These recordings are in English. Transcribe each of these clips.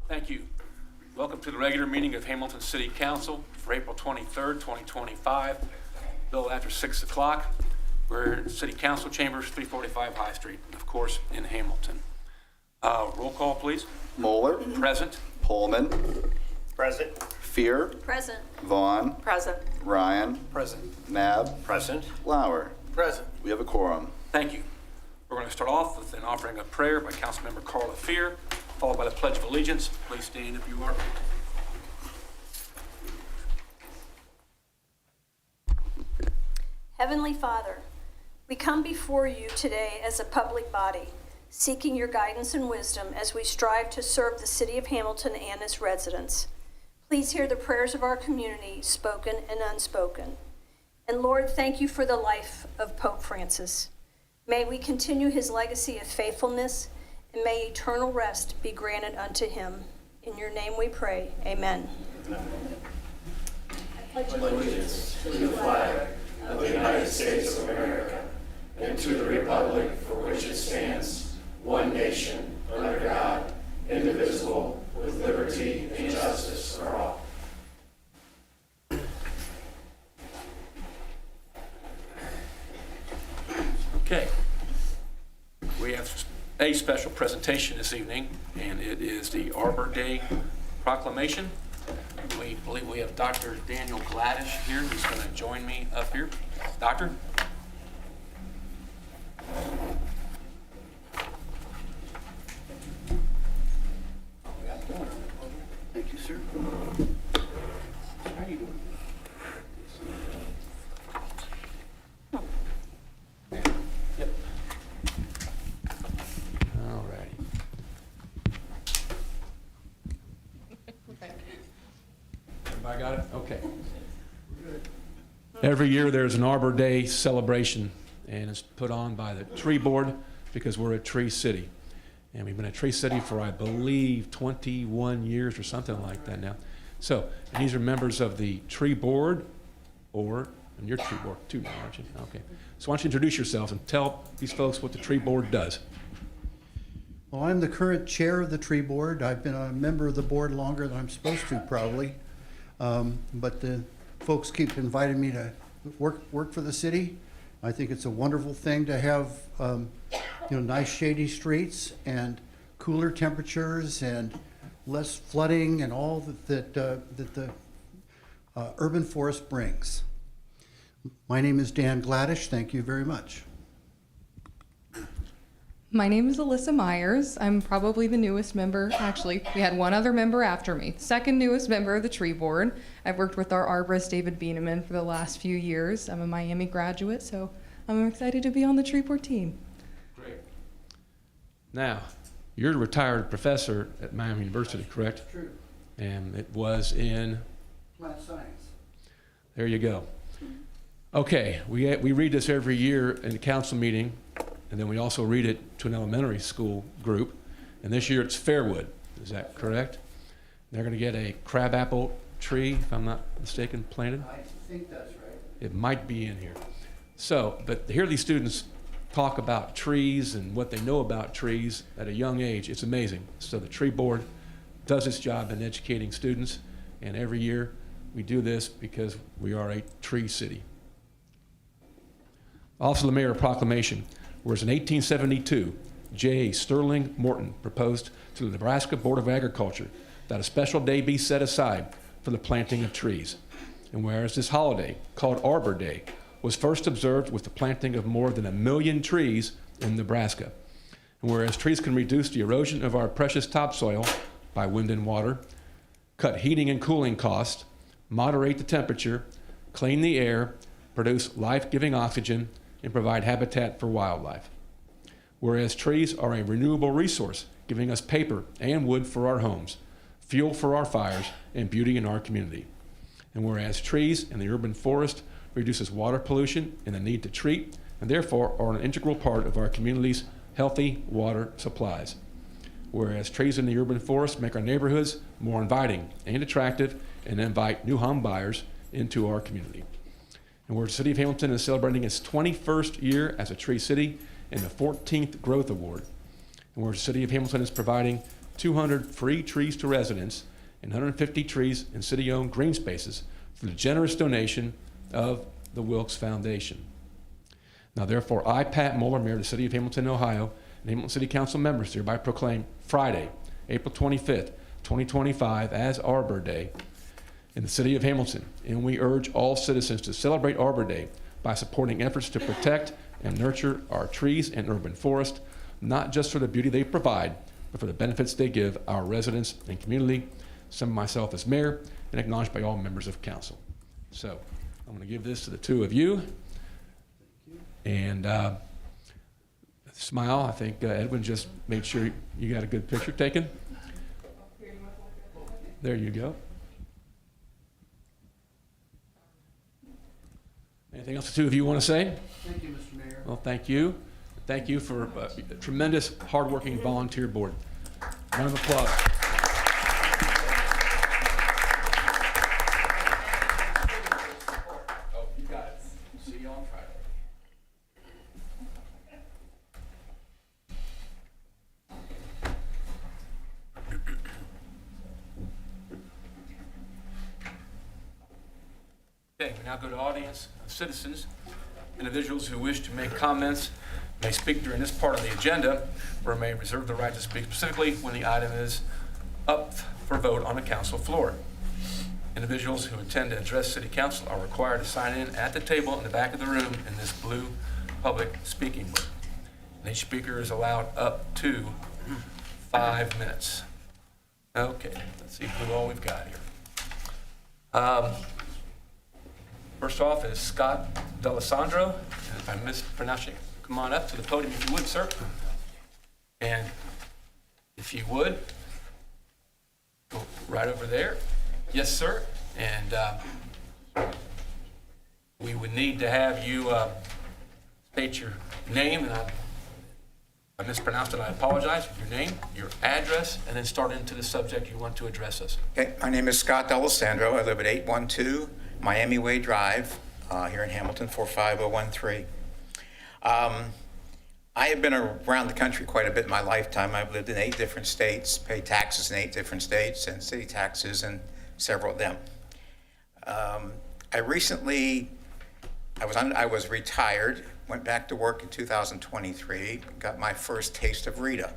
Thank you. Welcome to the regular meeting of Hamilton City Council for April 23rd, 2025. Bill after 6 o'clock. We're in City Council Chambers, 345 High Street, of course, in Hamilton. Roll call, please. Moeller. Present. Pullman. Present. Fear. Present. Vaughn. Present. Ryan. Present. Nab. Present. Lauer. Present. We have a quorum. Thank you. We're going to start off with an offering of prayer by Councilmember Carla Fear, followed by the Pledge of Allegiance. Please stand if you are. Heavenly Father, we come before you today as a public body, seeking your guidance and wisdom as we strive to serve the city of Hamilton and its residents. Please hear the prayers of our community, spoken and unspoken. And Lord, thank you for the life of Pope Francis. May we continue his legacy of faithfulness, and may eternal rest be granted unto him. In your name we pray, amen. Allegiance to the flag of the United States of America and to the republic for which it stands, one nation, under God, indivisible, with liberty and justice for all. Okay. We have a special presentation this evening, and it is the Arbor Day Proclamation. We believe we have Dr. Daniel Gladish here, who's going to join me up here. Doctor? Thank you, sir. How are you doing? Yep. All righty. Everybody got it? Okay. Every year there's an Arbor Day celebration, and it's put on by the Tree Board because we're a tree city. And we've been a tree city for, I believe, 21 years or something like that now. So, and these are members of the Tree Board, and you're Tree Board too now, aren't you? Okay. So why don't you introduce yourself and tell these folks what the Tree Board does. Well, I'm the current chair of the tree board. I've been a member of the board longer than I'm supposed to, probably. But the folks keep inviting me to work for the city. I think it's a wonderful thing to have, nice shady streets and cooler temperatures and less flooding and all that the urban forest brings. My name is Dan Gladish. Thank you very much. My name is Alyssa Myers. I'm probably the newest member. Actually, we had one other member after me. Second newest member of the tree board. I've worked with our arborist, David Bieneman, for the last few years. I'm a Miami graduate, so I'm excited to be on the tree board team. Great. Now, you're a retired professor at Miami University, correct? True. And it was in, Plant science. there you go. Okay, we read this every year in the council meeting, and then we also read it to an elementary school group. And this year it's Fairwood, is that correct? They're going to get a crabapple tree, if I'm not mistaken, planted. I think that's right. It might be in here. So, but to hear these students talk about trees and what they know about trees at a young age, it's amazing. So the tree board does its job in educating students, and every year we do this because we are a tree city. Also the mayor proclamation. Whereas in 1872, J. Sterling Morton proposed to the Nebraska Board of Agriculture that a special day be set aside for the planting of trees. And whereas this holiday, called Arbor Day, was first observed with the planting of more than 1 million trees in Nebraska. And whereas trees can reduce the erosion of our precious topsoil by wind and water, cut heating and cooling costs, moderate the temperature, clean the air, produce life-giving oxygen, and provide habitat for wildlife. Whereas trees are a renewable resource, giving us paper and wood for our homes, fuel for our fires, and beauty in our community. And whereas trees in the urban forest reduces water pollution and the need to treat, and therefore are an integral part of our community's healthy water supplies. Whereas trees in the urban forest make our neighborhoods more inviting and attractive and invite new home buyers into our community. And where the City of Hamilton is celebrating its 21st year as a Tree City and the 14th Growth Award. And where the City of Hamilton is providing 200 free trees to residents and 150 trees in city-owned green spaces through the generous donation of the Wilkes Foundation. Now therefore, I, Pat Mueller, Mayor of the City of Hamilton, Ohio, and Hamilton City Council members hereby proclaim Friday, April 25th, 2025 as Arbor Day in the City of Hamilton, and we urge all citizens to celebrate Arbor Day by supporting efforts to protect and nurture our trees and urban forest, not just for the beauty they provide, but for the benefits they give our residents and community. Some myself as mayor, and acknowledged by all members of council. So I'm going to give this to the two of you. And smile. I think Edwin just made sure you got a good picture taken. There you go. Anything else the two of you want to say? Thank you, Mr. Mayor. Well, thank you. Thank you for a tremendous, hardworking volunteer board. Round of applause. Oh, you got it. See you on Friday. Okay, we now go to audience of citizens. Individuals who wish to make comments may speak during this part of the agenda, or may reserve the right to speak specifically when the item is up for vote on the council floor. Individuals who intend to address city council are required to sign in at the table in the back of the room in this blue public speaking book. And each speaker is allowed up to 5 minutes. Okay, let's see who all we've got here. First off is Scott D'Alessandro, and if I'm mispronouncing, come on up to the podium if you would, sir. And if you would, go right over there. Yes, sir. And we would need to have you state your name, and I mispronounced it, I apologize. Your name, your address, and then start into the subject you want to address us. Okay, my name is Scott D'Alessandro. I live at 812 Miami Way Drive here in Hamilton, 45013. I have been around the country quite a bit in my lifetime. I've lived in 8 different states, paid taxes in 8 different states, and city taxes in several of them. I was retired, went back to work in 2023, got my first taste of RETA,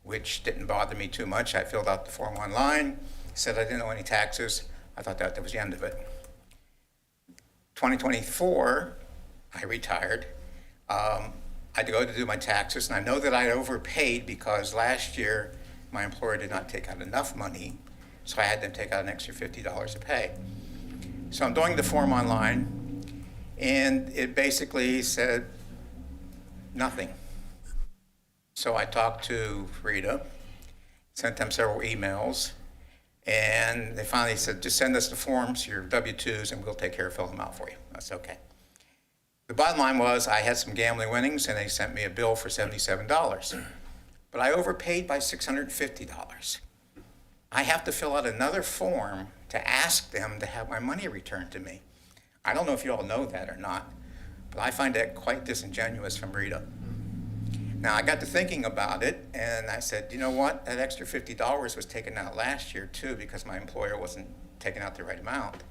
which didn't bother me too much. I filled out the form online, said I didn't owe any taxes. I thought that was the end of it. 2024, I retired. I had to go to do my taxes, and I know that I overpaid because last year my employer did not take out enough money, so I had them take out an extra $50 to pay. So I'm doing the form online, and it basically said nothing. So I talked to Rita, sent them several emails, and they finally said, just send us the forms, your W-2s, and we'll take care of filling them out for you. That's okay. The bottom line was I had some gambling winnings, and they sent me a bill for $77. But I overpaid by $650. I have to fill out another form to ask them to have my money returned to me. I don't know if you all know that or not, but I find that quite disingenuous from Rita. Now, I got to thinking about it, and I said, you know what? That extra $50 was taken out last year, too, because my employer wasn't taking out the right amount.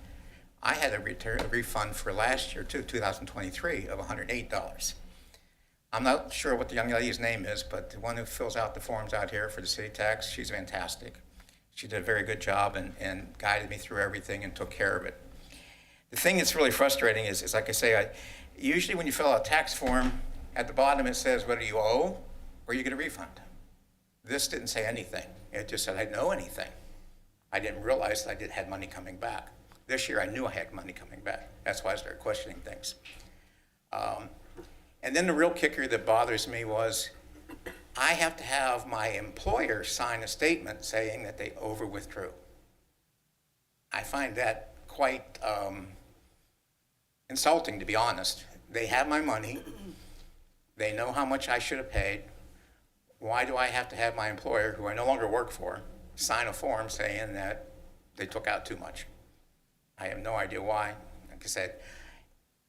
I had a refund for last year, too, 2023, of $108. I'm not sure what the young lady's name is, but the one who fills out the forms out here for the city tax, she's fantastic. She did a very good job and guided me through everything and took care of it. The thing that's really frustrating is like I say, usually when you fill out a tax form, at the bottom it says whether you owe or you get a refund. This didn't say anything. It just said I didn't owe anything. I didn't realize that I had money coming back. This year I knew I had money coming back. That's why I started questioning things. And then the real kicker that bothers me was I have to have my employer sign a statement saying that they over-withdrew. I find that quite insulting, to be honest. They have my money. They know how much I should have paid. Why do I have to have my employer, who I no longer work for, sign a form saying that they took out too much? I have no idea why, like I said.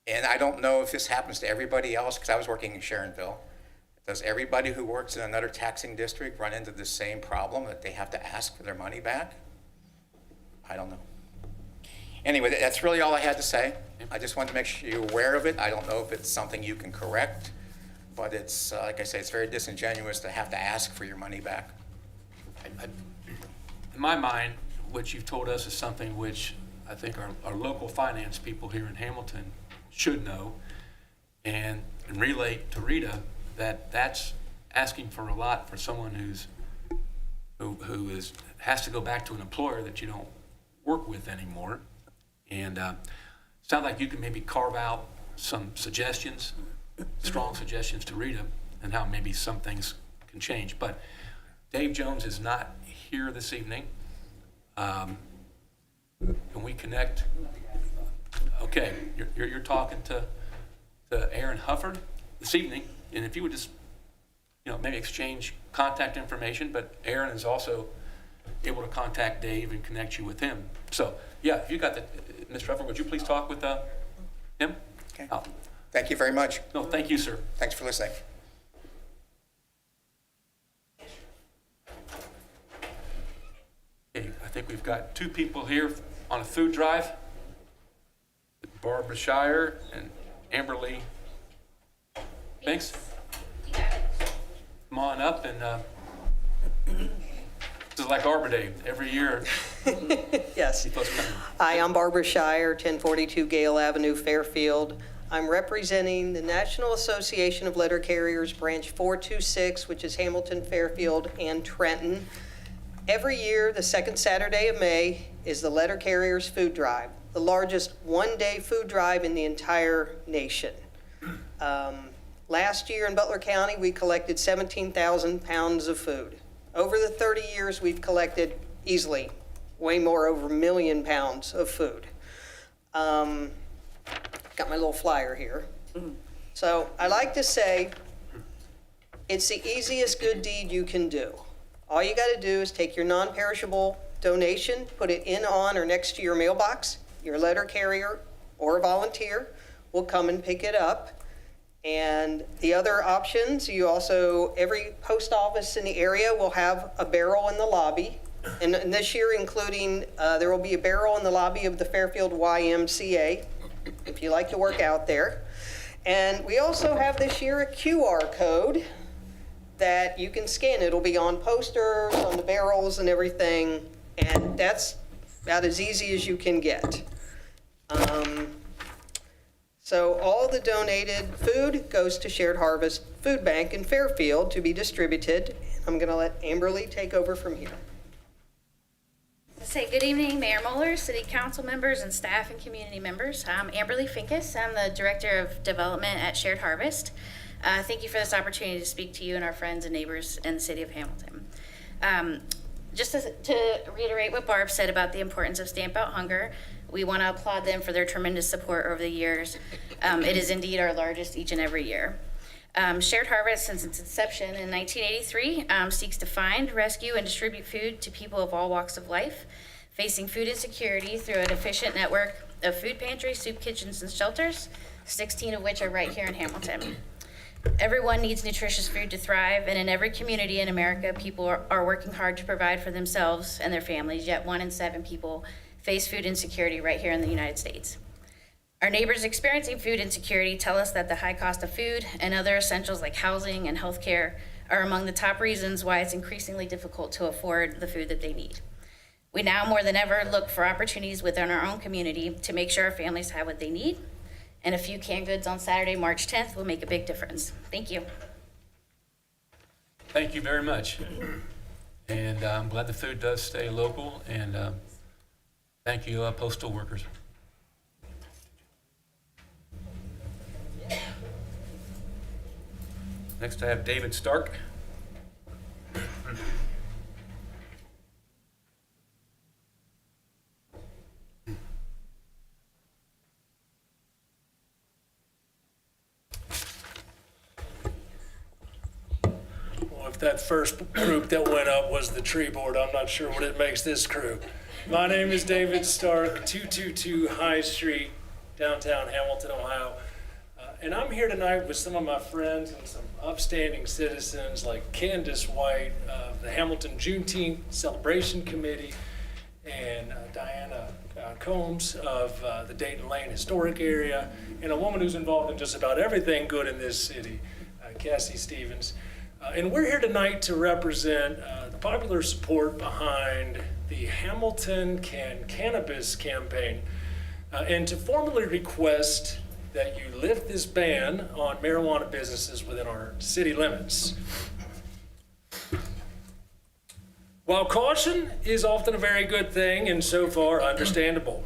And I don't know if this happens to everybody else, because I was working in Sharonville at Does everybody who works in another taxing district run into the same problem that they have to ask for their money back? I don't know. Anyway, that's really all I had to say. I just wanted to make sure you're aware of it. I don't know if it's something you can correct, but it's, like I say, it's very disingenuous to have to ask for your money back. In my mind, what you've told us is something which I think our local finance people here in Hamilton should know and relate to Rita that that's asking for a lot for someone who has to go back to an employer that you don't work with anymore. And sounds like you can maybe carve out some suggestions, strong suggestions to Rita, and how maybe some things can change. But Dave Jones is not here this evening. Can we connect? Okay, you're talking to Aaron Hufford this evening, and if you would just, maybe exchange contact information, but Aaron is also able to contact Dave and connect you with him. So, yeah, if you got the, Mr. Hufford, would you please talk with him? Okay. Thank you very much. No, thank you, sir. Thanks for listening. Okay, I think we've got two people here on a food drive, Barbara Shire and Amberly Binks. Come on up, and this is like Arbor Day. Every year, Yes. you folks come in. Hi, I'm Barbara Shire, 1042 Gale Avenue, Fairfield. I'm representing the National Association of Letter Carriers, Branch 426, which is Hamilton, Fairfield, and Trenton. Every year, the second Saturday of May is the Letter Carriers Food Drive, the largest one-day food drive in the entire nation. Last year in Butler County, we collected 17,000 pounds of food. Over the 30 years, we've collected easily way more, over 1 million pounds of food. Got my little flyer here. So I like to say, it's the easiest good deed you can do. All you got to do is take your non-perishable donation, put it in, on, or next to your mailbox. Your letter carrier or a volunteer will come and pick it up. And the other options, every post office in the area will have a barrel in the lobby. And this year, including, there will be a barrel in the lobby of the Fairfield YMCA, if you like to work out there. And we also have this year a QR code that you can scan. It'll be on posters, on the barrels and everything. And that's about as easy as you can get. So all the donated food goes to Shared Harvest Food Bank in Fairfield to be distributed. I'm going to let Amberly take over from here. Say good evening, Mayor Moeller, City Council members, and staff and community members. I'm Amberly Finkus. I'm the Director of Development at Shared Harvest. Thank you for this opportunity to speak to you and our friends and neighbors in the city of Hamilton. Just to reiterate what Barb said about the importance of Stamp Out Hunger, we want to applaud them for their tremendous support over the years. It is indeed our largest each and every year. Shared Harvest, since its inception in 1983, seeks to find, rescue, and distribute food to people of all walks of life, facing food insecurity through an efficient network of food pantries, soup kitchens, and shelters, 16 of which are right here in Hamilton. Everyone needs nutritious food to thrive, and in every community in America, people are working hard to provide for themselves and their families, yet 1 in 7 people face food insecurity right here in the United States. Our neighbors experiencing food insecurity tell us that the high cost of food and other essentials like housing and healthcare are among the top reasons why it's increasingly difficult to afford the food that they need. We now more than ever look for opportunities within our own community to make sure our families have what they need, and a few canned goods on Saturday, March 10th will make a big difference. Thank you. Thank you very much. And I'm glad the food does stay local, and thank you, postal workers. Next, I have David Stark. Well, if that first group that went up was the tree board, I'm not sure what it makes this crew. My name is David Stark, 222 High Street, downtown Hamilton, Ohio. And I'm here tonight with some of my friends and some upstanding citizens like Candace White of the Hamilton Juneteenth Celebration Committee and Diana Combs of the Dayton Lane Historic Area, and a woman who's involved in just about everything good in this city, Cassie Stevens. And we're here tonight to represent the popular support behind the Hamilton Can Cannabis campaign and to formally request that you lift this ban on marijuana businesses within our city limits. While caution is often a very good thing and so far understandable,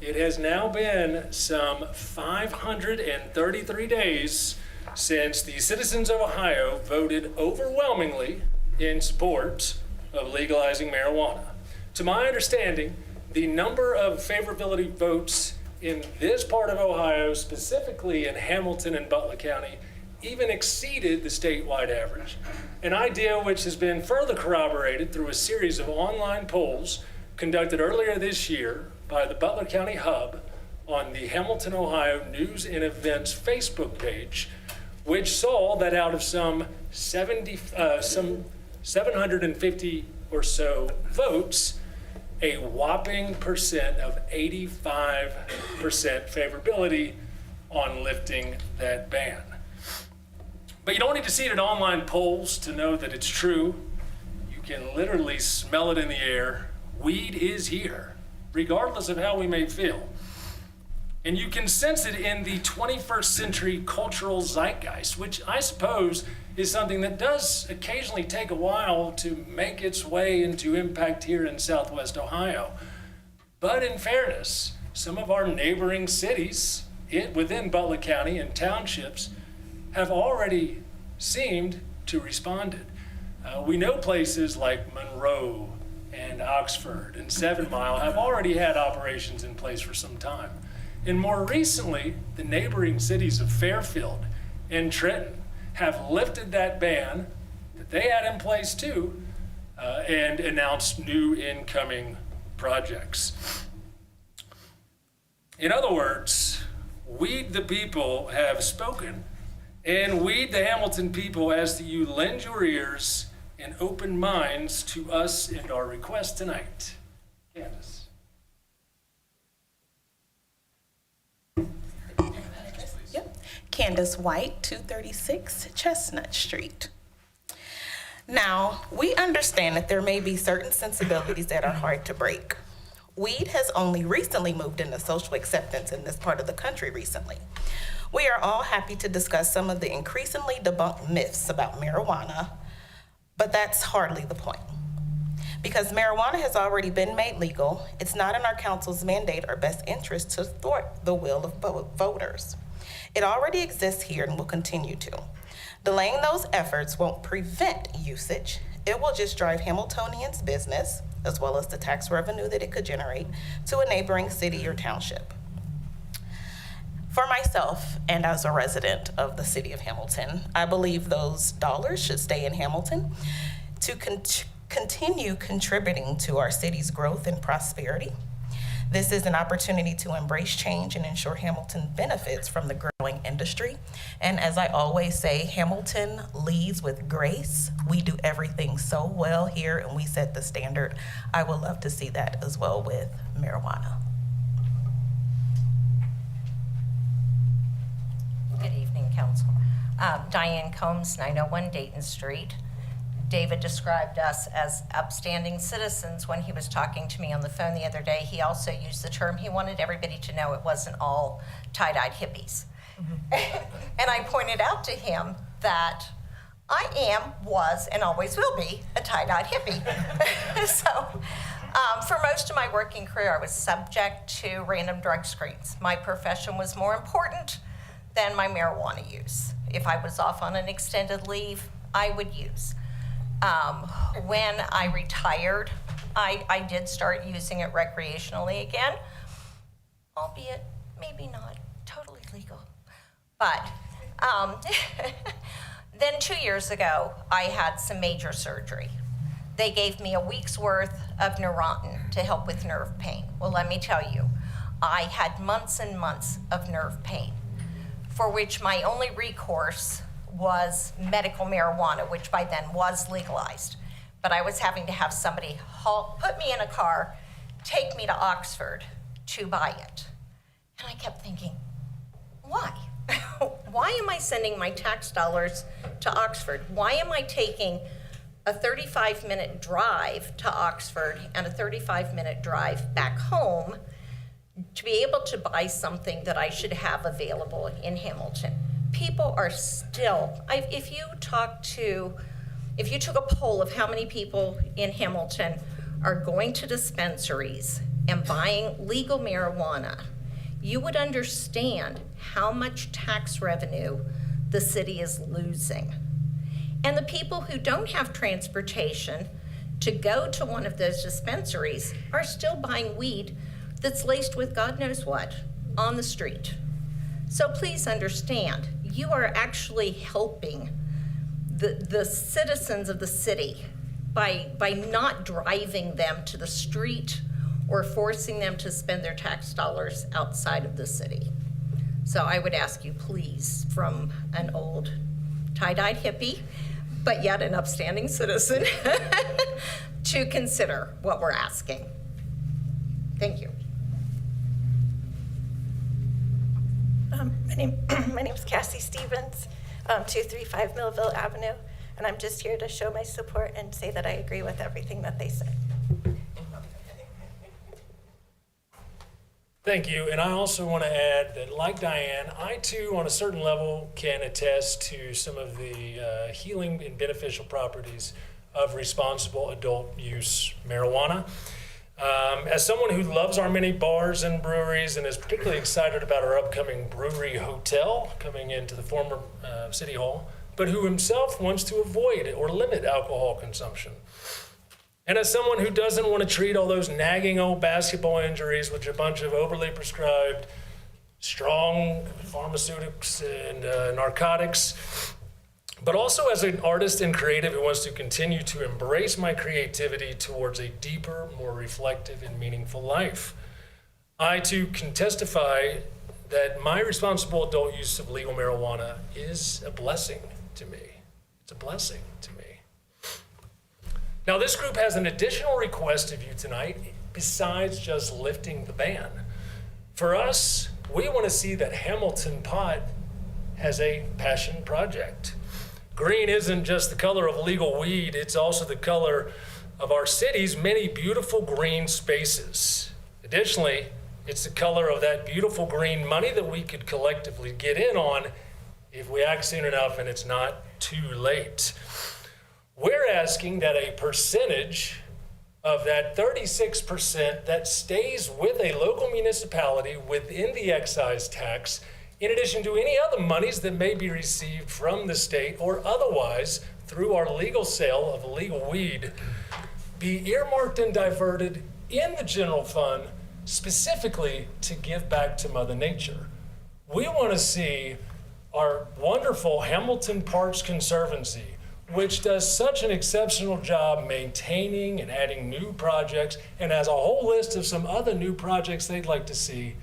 it has now been some 533 days since the citizens of Ohio voted overwhelmingly in support of legalizing marijuana. To my understanding, the number of favorability votes in this part of Ohio, specifically in Hamilton and Butler County, even exceeded the statewide average. An idea which has been further corroborated through a series of online polls conducted earlier this year by the Butler County Hub on the Hamilton, Ohio News and Events Facebook page, which saw that out of some 750 or so votes, a whopping percent of 85% favorability on lifting that ban. But you don't need to see it in online polls to know that it's true. You can literally smell it in the air. Weed is here, regardless of how we may feel. And you can sense it in the 21st century cultural zeitgeist, which I suppose is something that does occasionally take a while to make its way into impact here in Southwest Ohio. But in fairness, some of our neighboring cities within Butler County and townships have already seemed to respond. We know places like Monroe and Oxford and 7 Mile have already had operations in place for some time. And more recently, the neighboring cities of Fairfield and Trenton have lifted that ban that they had in place too, and announced new incoming projects. In other words, we the people have spoken, and we the Hamilton people ask that you lend your ears and open minds to us and our request tonight. Candace. Candace White, 236 Chestnut Street. Now, we understand that there may be certain sensibilities that are hard to break. Weed has only recently moved into social acceptance in this part of the country recently. We are all happy to discuss some of the increasingly debunked myths about marijuana, but that's hardly the point. Because marijuana has already been made legal, it's not in our council's mandate or best interest to thwart the will of voters. It already exists here and will continue to. Delaying those efforts won't prevent usage. It will just drive Hamiltonians' business, as well as the tax revenue that it could generate, to a neighboring city or township. For myself, and as a resident of the city of Hamilton, I believe those dollars should stay in Hamilton to continue contributing to our city's growth and prosperity. This is an opportunity to embrace change and ensure Hamilton benefits from the growing industry. And as I always say, Hamilton leads with grace. We do everything so well here and we set the standard. I would love to see that as well with marijuana. Good evening, Council. Diane Combs, 901 Dayton Street. David described us as upstanding citizens when he was talking to me on the phone the other day. He also used the term, he wanted everybody to know it wasn't all tie-dyed hippies. Mm-hmm. And I pointed out to him that I am, was, and always will be a tie-dyed hippie. So for most of my working career, I was subject to random drug screens. My profession was more important than my marijuana use. If I was off on an extended leave, I would use. When I retired, I did start using it recreationally again, albeit maybe not totally legal. But then 2 years ago, I had some major surgery. They gave me a week's worth of Neurontin to help with nerve pain. Well, let me tell you, I had months and months of nerve pain. for which my only recourse was medical marijuana, which by then was legalized. But I was having to have somebody put me in a car, take me to Oxford to buy it. And I kept thinking, why? Why am I sending my tax dollars to Oxford? Why am I taking a 35-minute drive to Oxford and a 35-minute drive back home to be able to buy something that I should have available in Hamilton? People are still, if you took a poll of how many people in Hamilton are going to dispensaries and buying legal marijuana, you would understand how much tax revenue the city is losing. And the people who don't have transportation to go to one of those dispensaries are still buying weed that's laced with God knows what on the street. So please understand, you are actually helping the citizens of the city by not driving them to the street or forcing them to spend their tax dollars outside of the city. So I would ask you, please, from an old tie-dyed hippie, but yet an upstanding citizen, to consider what we're asking. Thank you. My name is Cassie Stevens, 235 Millville Avenue, and I'm just here to show my support and say that I agree with everything that they said. Thank you, and I also want to add that, like Diane, I too, on a certain level, can attest to some of the healing and beneficial properties of responsible adult use marijuana. As someone who loves our many bars and breweries and is particularly excited about our upcoming brewery hotel coming into the former City Hall, but who himself wants to avoid or limit alcohol consumption. And as someone who doesn't want to treat all those nagging old basketball injuries with a bunch of overly prescribed, strong pharmaceutics and narcotics, but also as an artist and creative who wants to continue to embrace my creativity towards a deeper, more reflective and meaningful life, I too can testify that my responsible adult use of legal marijuana is a blessing to me. It's a blessing to me. Now, this group has an additional request of you tonight besides just lifting the ban. For us, we want to see that Hamilton Pot has a passion project. Green isn't just the color of legal weed, it's also the color of our city's many beautiful green spaces. Additionally, it's the color of that beautiful green money that we could collectively get in on if we act soon enough and it's not too late. We're asking that a percentage of that 36% that stays with a local municipality within the excise tax, in addition to any other monies that may be received from the state or otherwise through our legal sale of legal weed, be earmarked and diverted in the general fund specifically to give back to Mother Nature. We want to see our wonderful Hamilton Parks Conservancy, which does such an exceptional job maintaining and adding new projects and has a whole list of some other new projects they'd like to see,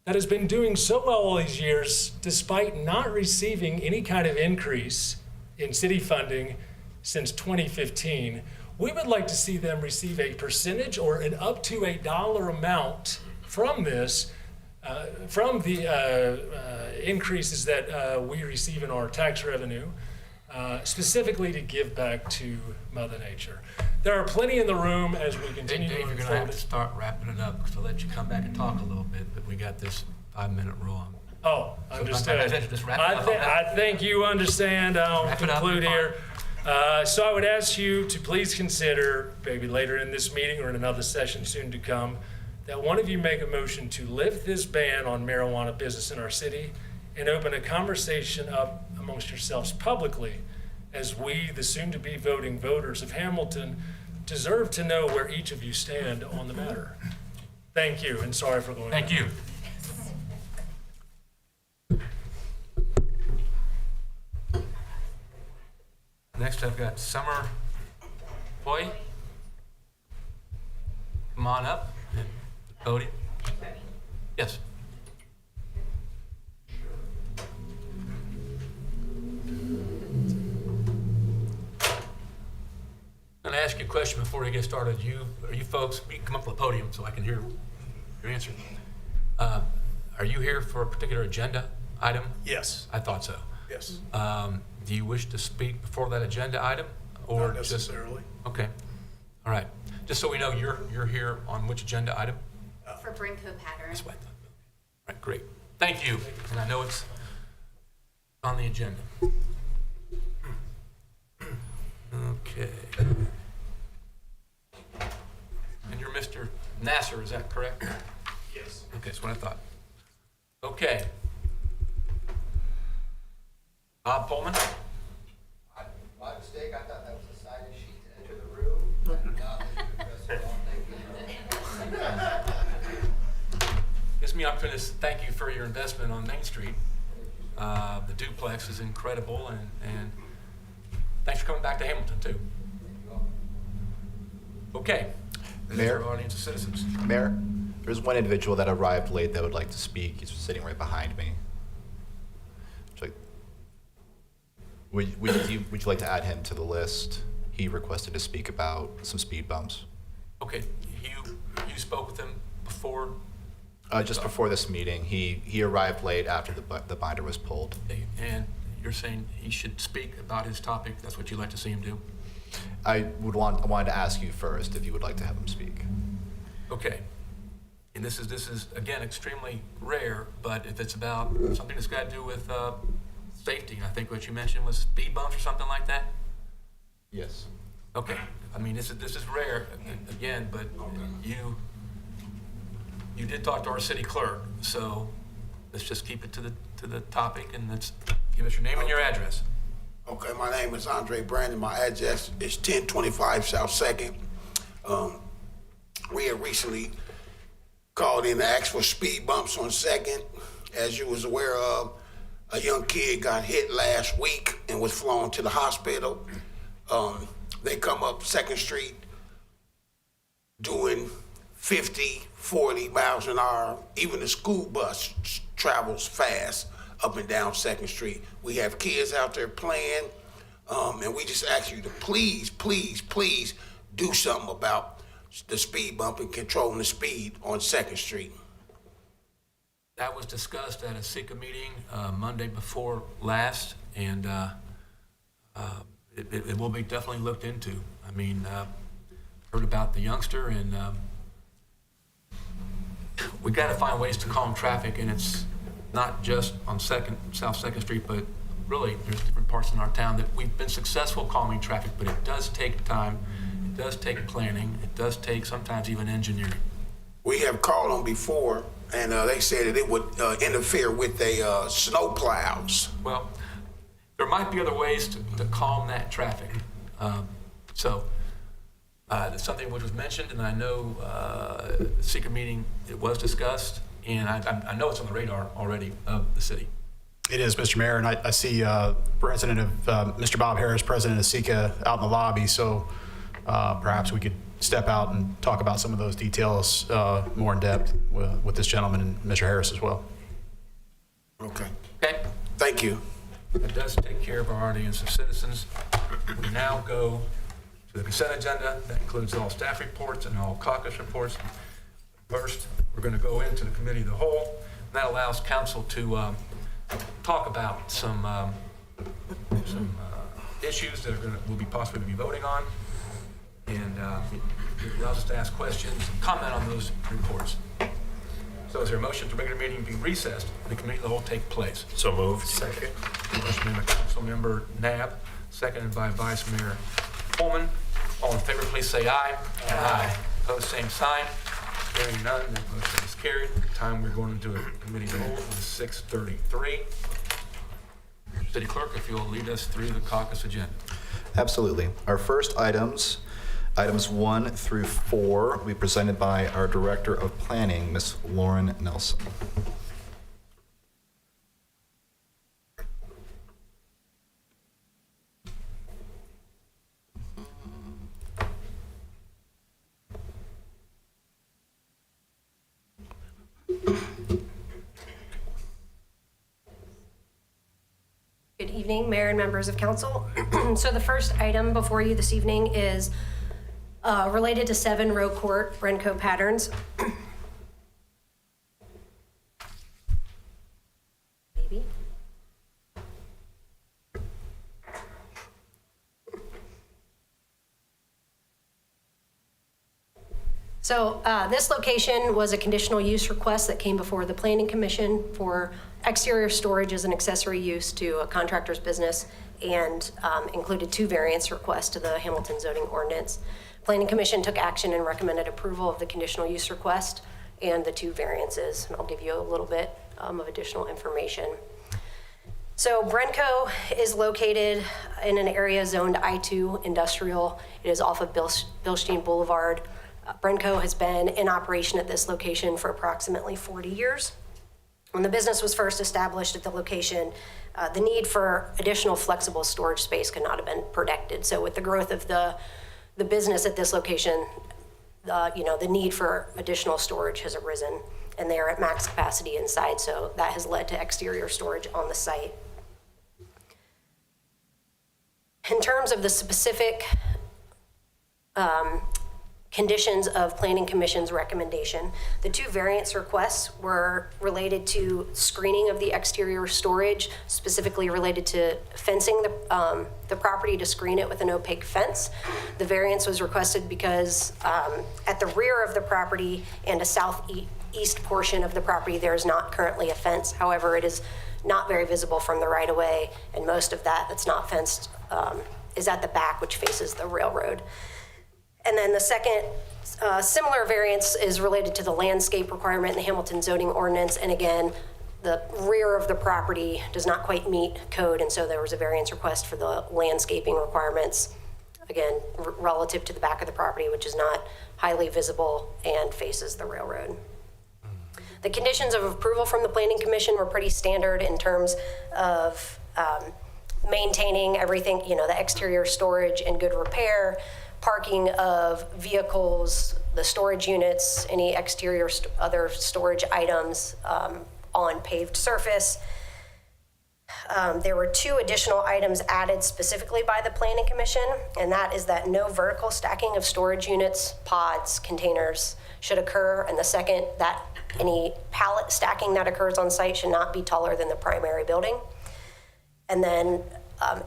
that has been doing so well all these years despite not receiving any kind of increase in city funding since 2015. We would like to see them receive a percentage or an up to $1 amount from this, from the increases that we receive in our tax revenue, specifically to give back to Mother Nature. There are plenty in the room as we continue to Dave, you're move going to have forward. to start wrapping it up because I'll let you come back and talk a little bit, but we got this 5-minute rule. Oh, understood. Just wrap it up. I think you understand. I'll Wrap it up. conclude here. So I would ask you to please consider, maybe later in this meeting or in another session soon to come, that one of you make a motion to lift this ban on marijuana business in our city and open a conversation up amongst yourselves publicly, as we, the soon-to-be voting voters of Hamilton, deserve to know where each of you stand on the matter. Thank you, and sorry for going. Thank you. Next, I've got Summer Hoy. Come on up at the podium. Yes. going to ask you a question before we get started. Are you folks, you can come up to the podium so I can hear your answer. Are you here for a particular agenda item? Yes. I thought so. Yes. Do you wish to speak before that agenda item? Or Not necessarily. Okay. All right. Just so we know, you're here on which agenda item? For Brinco Pattern. That's what I thought. All right, great. Thank you. And I know it's on the agenda. Okay. And you're Mr. Nasser, is that correct? Yes. Okay, that's what I thought. Okay. Bob Pullman? My mistake, I thought that was a sign-in sheet to enter the room. Not Mr. Thank you. Gives me an opportunity to thank you for your investment on Main Street. The duplex is incredible, and thanks for coming back to Hamilton, too. Okay. This is Mayor? our audience of citizens. Mayor, there's one individual that arrived late that would like to speak. He's sitting right behind me. Would you like to add him to the list? He requested to speak about some speed bumps. Okay, you spoke with him before? Just before this meeting. He arrived late after the binder was pulled. Okay, and you're saying he should speak about his topic? That's what you'd like to see him do? I wanted to ask you first if you would like to have him speak. Okay. And this is again extremely rare, but if it's about something that's got to do with safety, I think what you mentioned was speed bumps or something like that. Yes. Okay. I mean, this is rare again, but you did talk to our city clerk, so let's just keep it to the topic, and let's give us your name and your address. Okay, my name is Andre Brandon. My address is 1025 South 2nd. We have recently called in to ask for speed bumps on 2nd. As you was aware of, a young kid got hit last week and was flown to the hospital. They come up 2nd Street doing 50, 40 miles an hour. Even the school bus travels fast up and down 2nd Street. We have kids out there playing, and we just ask you to please, please, please do something about the speed bump and controlling the speed on 2nd Street. That was discussed at a SECA meeting Monday before last, and it will be definitely looked into. I mean, heard about the youngster, and we got to find ways to calm traffic, and it's not just on South 2nd Street, but really there's different parts in our town that we've been successful calming traffic, but it does take time, it does take planning, it does take sometimes even engineering. We have called them before, and they said that it would interfere with the snow plows. Well, there might be other ways to calm that traffic. It's something which was mentioned, and I know the SECA meeting, it was discussed, and I know it's on the radar already of the city. It is, Mr. Mayor, and I see President of Mr. Bob Harris, President of SECA, out in the lobby, so perhaps we could step out and talk about some of those details more in depth with this gentleman and Mr. Harris as well. Okay. Okay. Thank you. That does take care of our audience of citizens. We now go to the consent agenda. That includes all staff reports and all caucus reports. First, we're going to go into the committee of the whole. That allows council to talk about some issues that we'll be possibly be voting on, and it allows us to ask questions, comment on those reports. So is there a motion to regular meeting be recessed and the committee of the whole take place? So moved. Second. Motion made by Councilmember Nab, seconded by Vice Mayor Pullman. All in favor, please say aye. Aye. Opposed, same sign. Hearing none, that motion is carried. At the time we're going into a committee of the whole is 6:33. City Clerk, if you'll lead us through the caucus agenda. Absolutely. Our first items 1 through 4, will be presented by our Director of Planning, Ms. Lauren Nelson. Good evening, Mayor and members of council. So the first item before you this evening is related to 7 Row Court, Brenco Patterns. Baby. So this location was a conditional use request that came before the Planning Commission for exterior storage as an accessory use to a contractor's business, and included 2 variance requests to the Hamilton zoning ordinance. Planning Commission took action and recommended approval of the conditional use request and the 2 variances. And I'll give you a little bit of additional information. So Brenco is located in an area zoned I-2 industrial. It is off of Bilstein Boulevard. Brenco has been in operation at this location for approximately 40 years. When the business was first established at the location, the need for additional flexible storage space could not have been predicted. So with the growth of the business at this location, the need for additional storage has arisen, and they are at max capacity inside, so that has led to exterior storage on the site. In terms of the specific conditions of Planning Commission's recommendation, the 2 variance requests were related to screening of the exterior storage, specifically related to fencing the property to screen it with an opaque fence. The variance was requested because at the rear of the property and a southeast portion of the property, there is not currently a fence. However, it is not very visible from the right-of-way, and most of that's not fenced is at the back, which faces the railroad. And then the second similar variance is related to the landscape requirement in the Hamilton zoning ordinance. And again, the rear of the property does not quite meet code, and so there was a variance request for the landscaping requirements, again, relative to the back of the property, which is not highly visible and faces the railroad. The conditions of approval from the Planning Commission were pretty standard in terms of maintaining everything, the exterior storage in good repair, parking of vehicles, the storage units, any exterior other storage items on paved surface. There were 2 additional items added specifically by the Planning Commission, and that is that no vertical stacking of storage units, pods, containers should occur, and the second, that any pallet stacking that occurs on site should not be taller than the primary building. And then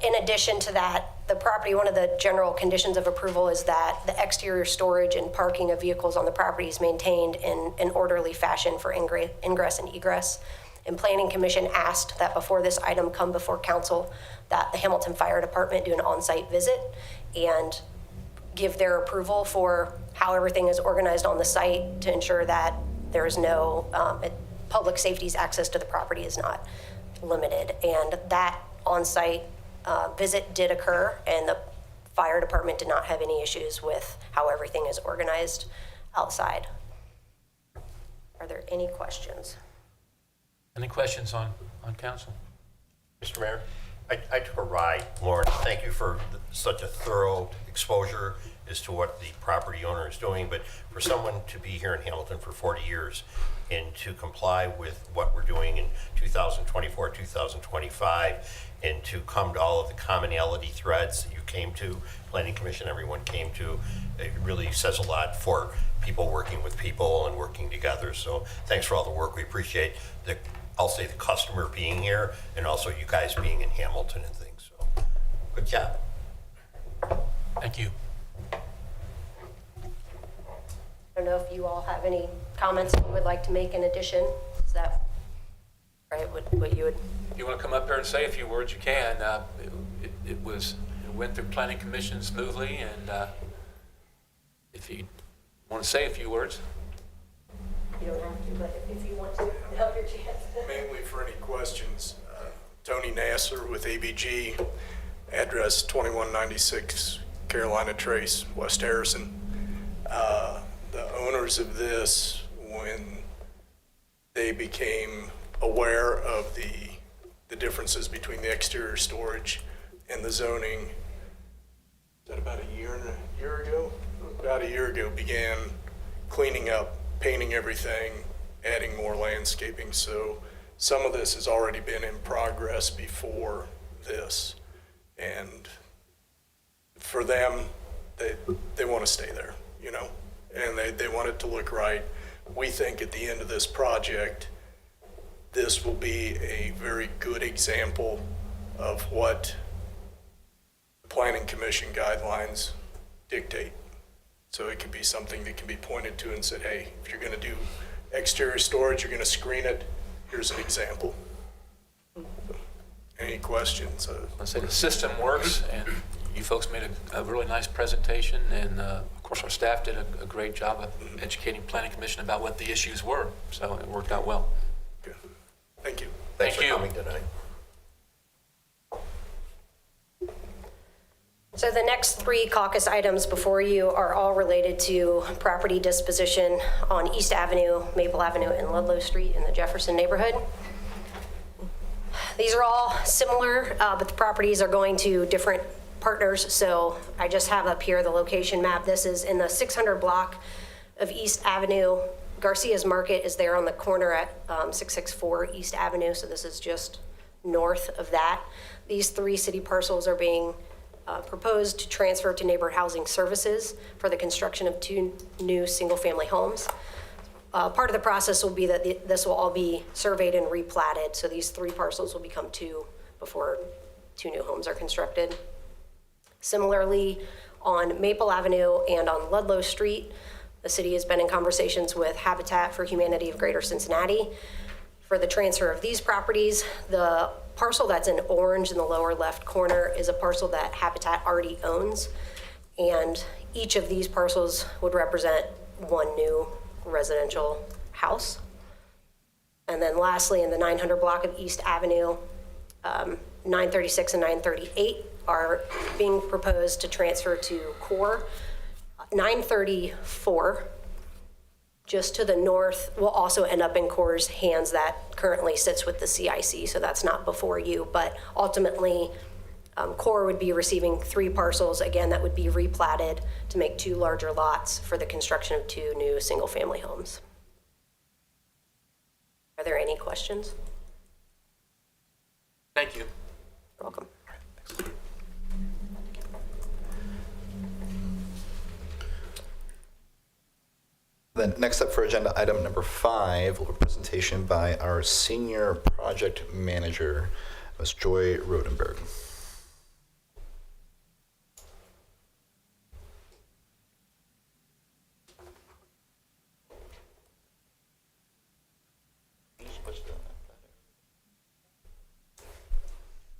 in addition to that, the property, one of the general conditions of approval is that the exterior storage and parking of vehicles on the property is maintained in an orderly fashion for ingress and egress. And Planning Commission asked that before this item come before council, that the Hamilton Fire Department do an on-site visit and give their approval for how everything is organized on the site to ensure that there is no, public safety's access to the property is not limited. And that on-site visit did occur, and the fire department did not have any issues with how everything is organized outside. Are there any questions? Any questions on council? Mr. Mayor, I took a ride. Lauren, thank you for such a thorough exposure as to what the property owner is doing, but for someone to be here in Hamilton for 40 years and to comply with what we're doing in 2024, 2025, and to come to all of the commonality threads that you came to, Planning Commission, everyone came to, it really says a lot for people working with people and working together. So thanks for all the work. We appreciate I'll say the customer being here and also you guys being in Hamilton and things. So good job. Thank you. I don't know if you all have any comments you would like to make in addition. Is that right? What you would? If you want to come up here and say a few words, you can. It went through Planning Commission smoothly, and if you want to say a few words. You don't have to, but if you want to, have your chance. Mainly for any questions. Tony Nasser with ABG, address 2196 Carolina Trace, West Harrison. The owners of this, when they became aware of the differences between the exterior storage and the zoning, is that about a year ago? About a year ago, began cleaning up, painting everything, adding more landscaping. So some of this has already been in progress before this. And for them, they want to stay there, you know, and they want it to look right. We think at the end of this project, this will be a very good example of what the Planning Commission guidelines dictate. So it could be something that can be pointed to and said, hey, if you're going to do exterior storage, you're going to screen it, here's an example. Any questions? Let's say the system works, and you folks made a really nice presentation, and of course our staff did a great job of educating Planning Commission about what the issues were, so it worked out well. Good. Thank you. Thanks Thank for you. coming tonight. So the next 3 caucus items before you are all related to property disposition on East Avenue, Maple Avenue, and Ludlow Street in the Jefferson neighborhood. These are all similar, but the properties are going to different partners. So I just have up here the location map. This is in the 600 block of East Avenue. Garcia's Market is there on the corner at 664 East Avenue. So this is just north of that. These 3 city parcels are being proposed to transfer to Neighborhood Housing Services for the construction of 2 new single-family homes. Part of the process will be that this will all be surveyed and replatted, so these 3 parcels will become 2 before 2 new homes are constructed. Similarly, on Maple Avenue and on Ludlow Street, the city has been in conversations with Habitat for Humanity of Greater Cincinnati for the transfer of these properties. The parcel that's in orange in the lower left corner is a parcel that Habitat already owns, and each of these parcels would represent 1 new residential house. And then lastly, in the 900 block of East Avenue, 936 and 938 are being proposed to transfer to CORE. 934, just to the north, will also end up in CORE's hands. That currently sits with the CIC, so that's not before you, but ultimately CORE would be receiving 3 parcels, again, that would be replatted to make 2 larger lots for the construction of 2 new single-family homes. Are there any questions? Thank you. You're welcome. Then next up for agenda item number 5, will be a presentation by our senior project manager, Ms. Joy Rodenberg.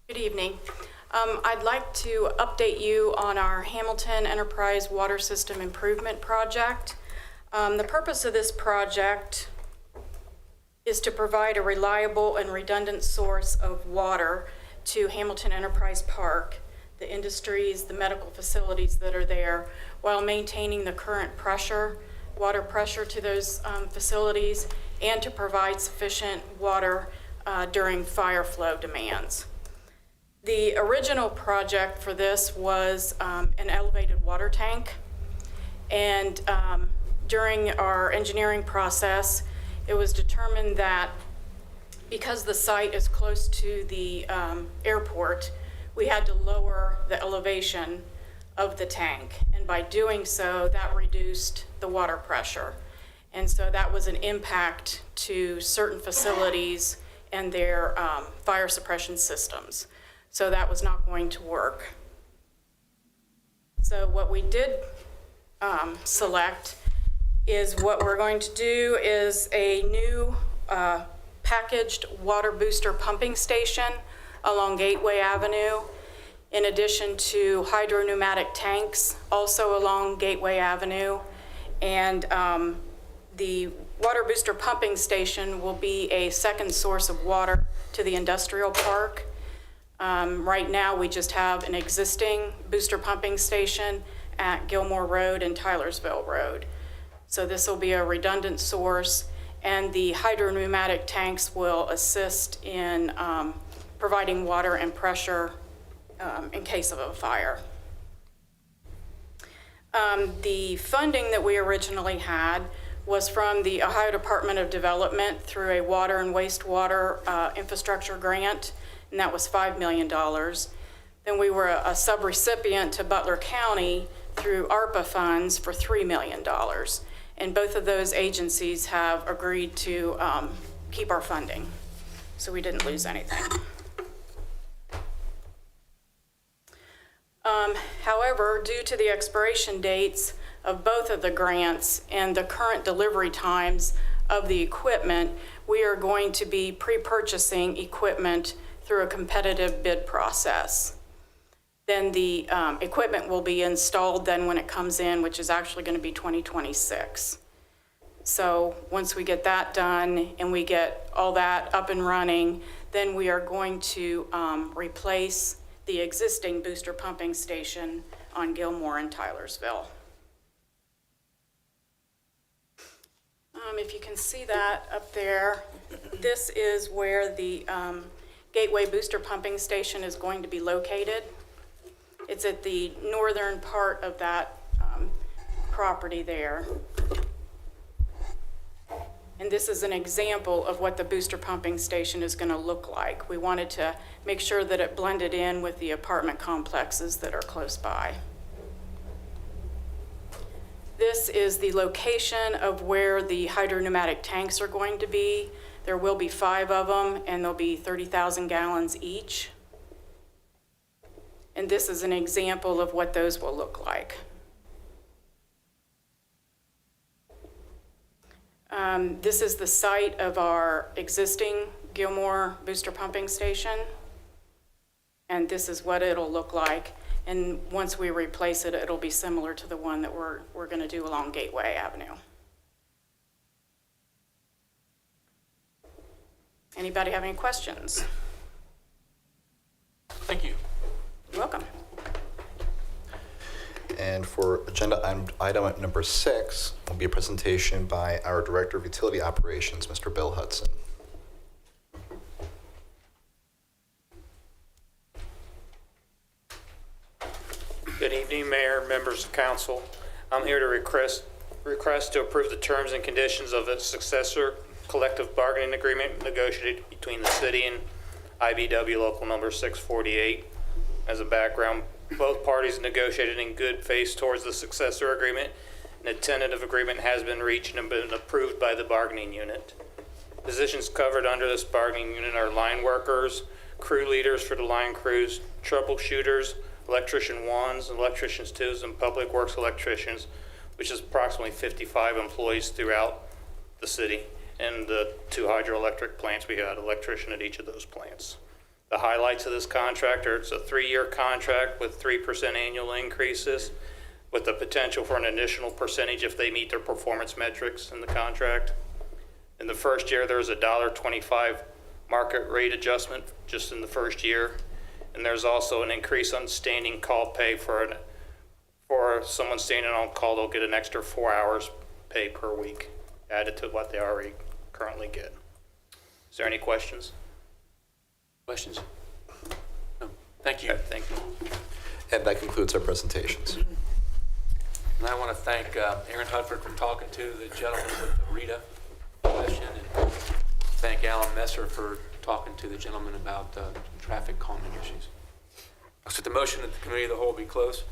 Good evening. I'd like to update you on our Hamilton Enterprise Water System Improvement Project. The purpose of this project is to provide a reliable and redundant source of water to Hamilton Enterprise Park, the industries, the medical facilities that are there, while maintaining the current pressure, water pressure to those facilities, and to provide sufficient water during fire flow demands. The original project for this was an elevated water tank, and during our engineering process, it was determined that because the site is close to the airport, we had to lower the elevation of the tank. And by doing so, that reduced the water pressure. And so that was an impact to certain facilities and their fire suppression systems. So that was not going to work. So what we did select is what we're going to do is a new packaged water booster pumping station along Gateway Avenue, in addition to hydro-pneumatic tanks also along Gateway Avenue. And the water booster pumping station will be a second source of water to the industrial park. Right now, we just have an existing booster pumping station at Gilmore Road and Tylersville Road. So this will be a redundant source, and the hydro-pneumatic tanks will assist in providing water and pressure in case of a fire. The funding that we originally had was from the Ohio Department of Development through a water and wastewater infrastructure grant, and that was $5 million. Then we were a subrecipient to Butler County through ARPA funds for $3 million. And both of those agencies have agreed to keep our funding, so we didn't lose anything. However, due to the expiration dates of both of the grants and the current delivery times of the equipment, we are going to be pre-purchasing equipment through a competitive bid process. Then the equipment will be installed then when it comes in, which is actually going to be 2026. So once we get that done and we get all that up and running, then we are going to replace the existing booster pumping station on Gilmore and Tylersville. If you can see that up there, this is where the Gateway Booster Pumping Station is going to be located. It's at the northern part of that property there. And this is an example of what the booster pumping station is going to look like. We wanted to make sure that it blended in with the apartment complexes that are close by. This is the location of where the hydropneumatic tanks are going to be. There will be 5 of them, and they'll be 30,000 gallons each. And this is an example of what those will look like. This is the site of our existing Gilmore booster pumping station. And this is what it'll look like. And once we replace it, it'll be similar to the one that we're going to do along Gateway Avenue. Anybody have any questions? Thank you. You're welcome. And for agenda item number 6 will be a presentation by our Director of Utility Operations, Mr. Bill Hudson. Good evening, Mayor, members of council. I'm here to request to approve the terms and conditions of a successor collective bargaining agreement negotiated between the city and IBW Local Number 648. As a background, both parties negotiated in good faith towards the successor agreement, and a tentative agreement has been reached and been approved by the bargaining unit. Positions covered under this bargaining unit are line workers, crew leaders for the line crews, troubleshooters, electrician 1s, electricians 2s, and public works electricians, which is approximately 55 employees throughout the city. And the 2 hydroelectric plants, we got an electrician at each of those plants. The highlights of this contract are it's a 3-year contract with 3% annual increases, with the potential for an additional percentage if they meet their performance metrics in the contract. In the first year, there's a $1.25 market rate adjustment just in the first year. And there's also an increase on standing call pay for someone standing on call. They'll get an extra 4 hours pay per week added to what they already currently get. Is there any questions? Questions? No. Thank you. Okay, thank you. And that concludes our presentations. And I want to thank Aaron Hudford for talking to the gentleman with the Rita question, and thank Alan Messer for talking to the gentleman about traffic calming issues. So the motion that the committee of the whole be closed.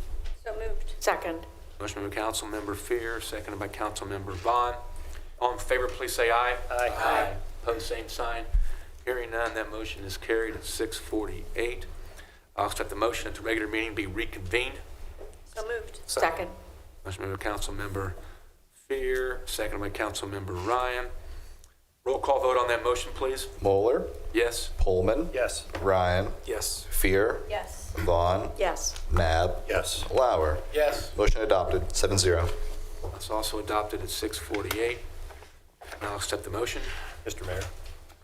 So moved. Second. Motion by Council Member Fear, seconded by Council Member Vaughn. All in favor, please say aye. Aye. Aye. Opposed, same sign. Hearing none, that motion is carried at 6:48. I'll accept the motion that the regular meeting be reconvened. So moved. Second. Motion by Council Member Fear, seconded by Council Member Ryan. Roll call vote on that motion, please. Moeller, Yes. Pullman, Yes. Ryan, Yes. Fear, Yes. Vaughn, Yes. Nab, Yes. Lauer. Yes. Motion adopted, 7-0. It's also adopted at 6:48. Now I'll accept the motion. Mr. Mayor,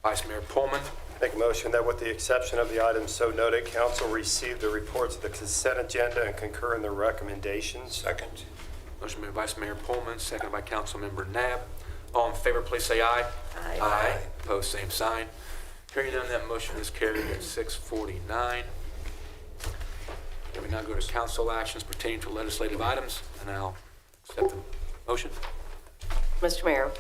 Vice Mayor Pullman. make a motion that with the exception of the items so noted, council receive the reports of the consent agenda and concur in the recommendations. Second. Motion by Vice Mayor Pullman, seconded by Council Member Nab. All in favor, please say aye. Aye. Aye. Opposed, same sign. Hearing none, that motion is carried at 6:49. We now go to council actions pertaining to legislative items, and I'll accept the motion. Mr. Mayor,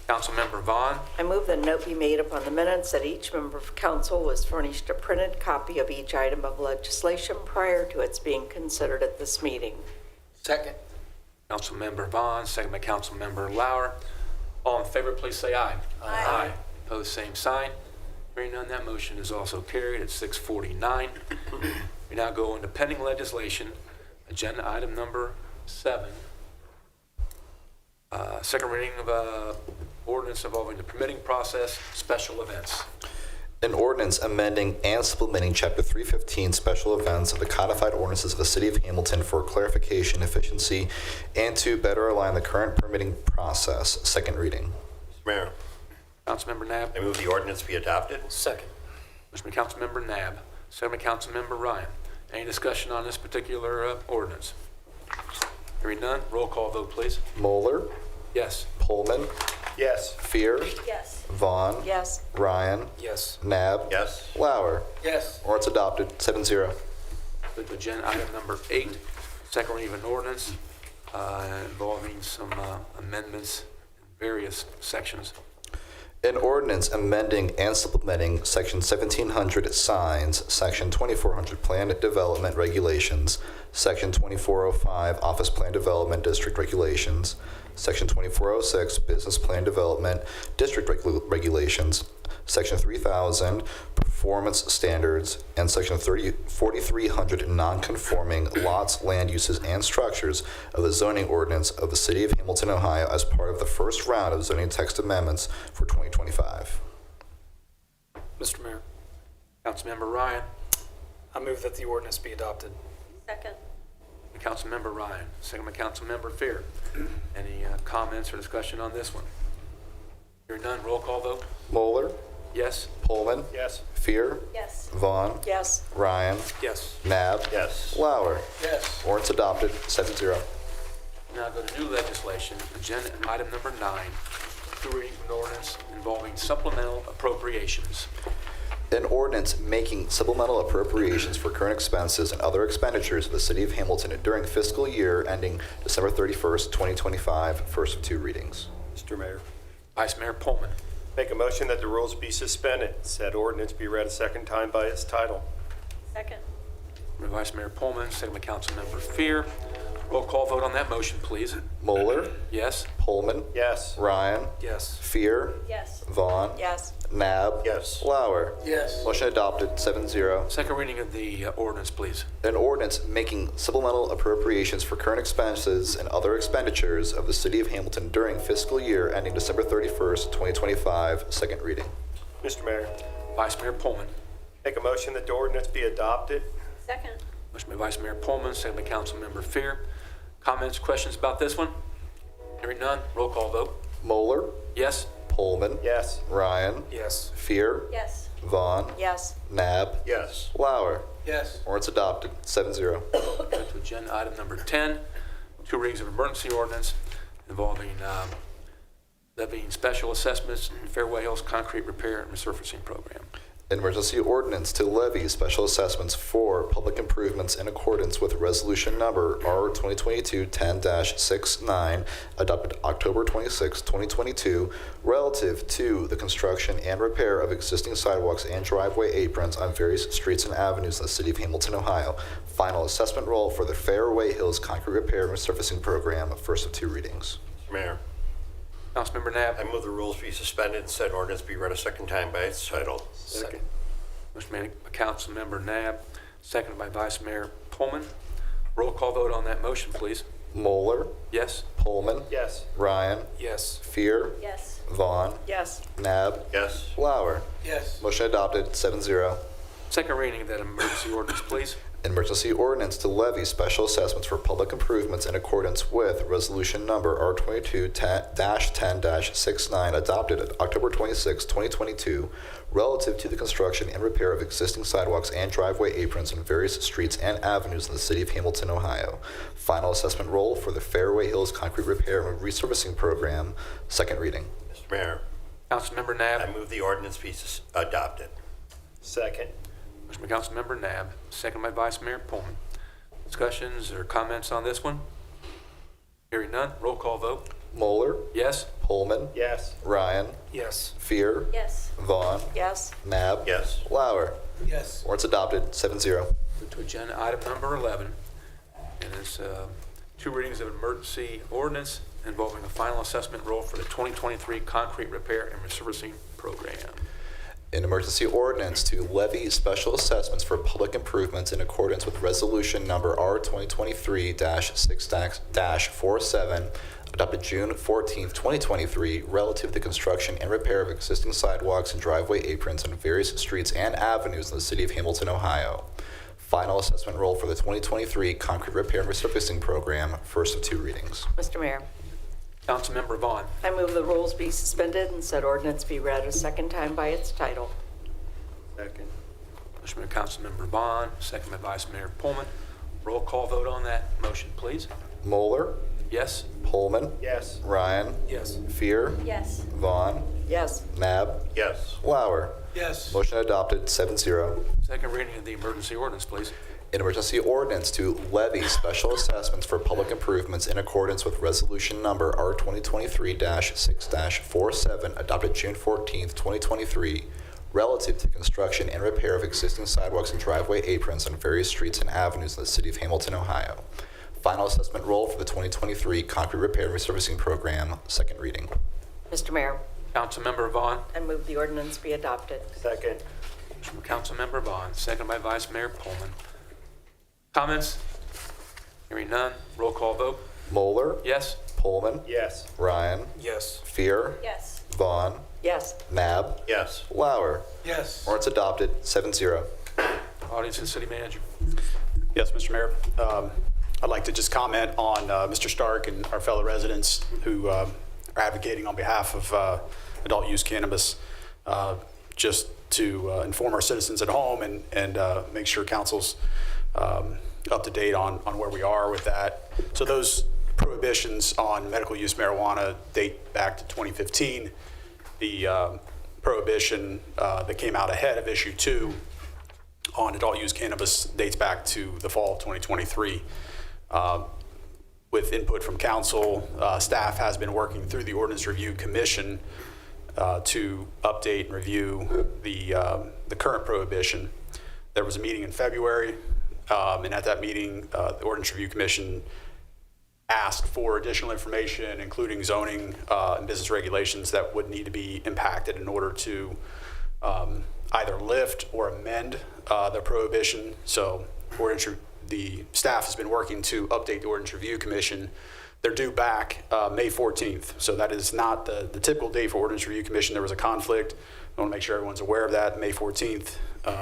Council Member Vaughn. I move that a note be made upon the minutes that each member of council was furnished a printed copy of each item of legislation prior to its being considered at this meeting. Second. Councilmember Vaughn, second by Councilmember Lauer. All in favor, please say aye. Aye. Opposed, same sign. Hearing none, that motion is also carried at 6:49. We now go into pending legislation, agenda item number 7. Second reading of ordinance involving the permitting process, special events. An ordinance amending and supplementing Chapter 315 Special Events of the Codified Ordinances of the City of Hamilton for clarification, efficiency, and to better align the current permitting process. Second reading. Mr. Mayor, Councilmember Nab. I move the ordinance be adopted. Second. Motion by Councilmember Nab, second by Councilmember Ryan. Any discussion on this particular ordinance? Hearing none, roll call vote, please. Moeller. Yes. Pullman. Yes. Fear. Yes. Vaughn. Yes. Ryan. Yes. Nab. Yes. Lauer. Yes. Ordinance adopted, 7-0. Move to agenda item number 8, second reading of an ordinance involving some amendments in various sections. An ordinance amending and supplementing Section 1700 signs, Section 2400 Plan Development Regulations, Section 2405 Office Plan Development District Regulations, Section 2406 Business Plan Development District Regulations, Section 3000 Performance Standards, and Section 4300 Non-Conforming Lots, Land Uses, and Structures of the Zoning Ordinance of the City of Hamilton, Ohio, as part of the first round of zoning text amendments for 2025. Mr. Mayor. Councilmember Ryan. I move that the ordinance be adopted. Second. Councilmember Ryan, second by Councilmember Fear. Any comments or discussion on this one? Hearing none, roll call vote. Moeller. Yes. Pullman. Yes. Fear. Yes. Vaughn. Yes. Ryan. Yes. Nab. Yes. Lauer. Yes. Ordinance adopted, 7-0. Now go to new legislation, agenda item number 9, two readings of an ordinance involving supplemental appropriations. An ordinance making supplemental appropriations for current expenses and other expenditures of the City of Hamilton during fiscal year ending December 31st, 2025, first of two readings. Mr. Mayor, Vice Mayor Pullman. make a motion that the rules be suspended. Said ordinance be read a second time by its title. Second. Vice Mayor Pullman, second by Councilmember Fear. Roll call vote on that motion, please. Moeller. Yes. Pullman. Yes. Ryan. Yes. Fear. Yes. Vaughn. Yes. Nab. Yes. Lauer. Yes. Motion adopted, 7-0. Second reading of the ordinance, please. An ordinance making supplemental appropriations for current expenses and other expenditures of the City of Hamilton during fiscal year ending December 31st, 2025, second reading. Mr. Mayor, Vice Mayor Pullman. make a motion that the ordinance be adopted. Second. Motion by Vice Mayor Pullman, second by Councilmember Fear. Comments, questions about this one? Hearing none, roll call vote. Moeller. Yes. Pullman. Yes. Ryan. Yes. Fear. Yes. Vaughn. Yes. Nab. Yes. Lauer. Yes. Ordinance adopted, 7-0. Go to agenda item number 10, two readings of emergency ordinance involving levying special assessments in Fairway Hills Concrete Repair and Resurfacing Program. Emergency ordinance to levy special assessments for public improvements in accordance with resolution number R 2022-10-69 adopted October 26, 2022, relative to the construction and repair of existing sidewalks and driveway aprons on various streets and avenues in the City of Hamilton, Ohio. Final assessment roll for the Fairway Hills Concrete Repair and Resurfacing Program, first of two readings. Mr. Mayor, Councilmember Nab. I move the rules be suspended and said ordinance be read a second time by its title. Second. Motion made by Councilmember Nab, seconded by Vice Mayor Pullman. Roll call vote on that motion, please. Moeller. Yes. Pullman. Yes. Ryan. Yes. Fear. Yes. Vaughn. Yes. Nab. Yes. Lauer. Yes. Motion adopted, 7-0. Second reading of that emergency ordinance, please. Emergency ordinance to levy special assessments for public improvements in accordance with resolution number R 22-10-69 adopted October 26, 2022, relative to the construction and repair of existing sidewalks and driveway aprons in various streets and avenues in the City of Hamilton, Ohio. Final assessment roll for the Fairway Hills Concrete Repair and Resurfacing Program, second reading. Mr. Mayor, Councilmember Nab. I move the ordinance be adopted. Second. Motion by Councilmember Nab, second by Vice Mayor Pullman. Discussions or comments on this one? Hearing none, roll call vote. Moeller. Yes. Pullman. Yes. Ryan. Yes. Fear. Yes. Vaughn. Yes. Nab. Yes. Lauer. Yes. Ordinance adopted, 7-0. Move to agenda item number 11, and it's 2 readings of emergency ordinance involving a final assessment role for the 2023 concrete repair and resurfacing program. An emergency ordinance to levy special assessments for public improvements in accordance with resolution number R 2023-6-47 adopted June 14, 2023, relative to the construction and repair of existing sidewalks and driveway aprons on various streets and avenues in the city of Hamilton, Ohio. Final assessment role for the 2023 concrete repair and resurfacing program, first of 2 readings. Mr. Mayor, Councilmember Vaughn. I move the rules be suspended and said ordinance be read a second time by its title. Second. Motion by Councilmember Vaughn, second by Vice Mayor Pullman. Roll call vote on that motion, please. Moeller, Yes? Pullman, Yes. Ryan, Yes. Fear, Yes. Vaughn, Yes. Nab, Yes. Lauer. Yes. Motion adopted 7-0. Second reading of the emergency ordinance, please. An emergency ordinance to levy special assessments for public improvements in accordance with resolution number R 2023-6-47 adopted June 14, 2023, relative to construction and repair of existing sidewalks and driveway aprons on various streets and avenues in the city of Hamilton, Ohio. Final assessment role for the 2023 concrete repair and resurfacing program, second reading. Mr. Mayor, Councilmember Vaughn. I move the ordinance be adopted. Second. Motion by Councilmember Vaughn, second by Vice Mayor Pullman. Comments? Hearing none. Roll call vote. Moeller, Yes? Pullman, Yes. Ryan, Yes. Fear, Yes. Vaughn, Yes. Nab, Yes. Lauer. Yes. Ordinance adopted 7-0. Audience and City Manager. Yes, Mr. Mayor. I'd like to just comment on Mr. Stark and our fellow residents who are advocating on behalf of adult use cannabis, just to inform our citizens at home and make sure council's up to date on where we are with that. So those prohibitions on medical use marijuana date back to 2015. The prohibition that came out ahead of issue 2 on adult use cannabis dates back to the fall of 2023. With input from council, staff has been working through the Ordinance Review Commission to update and review the current prohibition. There was a meeting in February, and at that meeting, the Ordinance Review Commission asked for additional information, including zoning and business regulations that would need to be impacted in order to either lift or amend the prohibition. So the staff has been working to update the Ordinance Review Commission. They're due back May 14th. So that is not the typical date for Ordinance Review Commission. There was a conflict. I want to make sure everyone's aware of that. May 14th,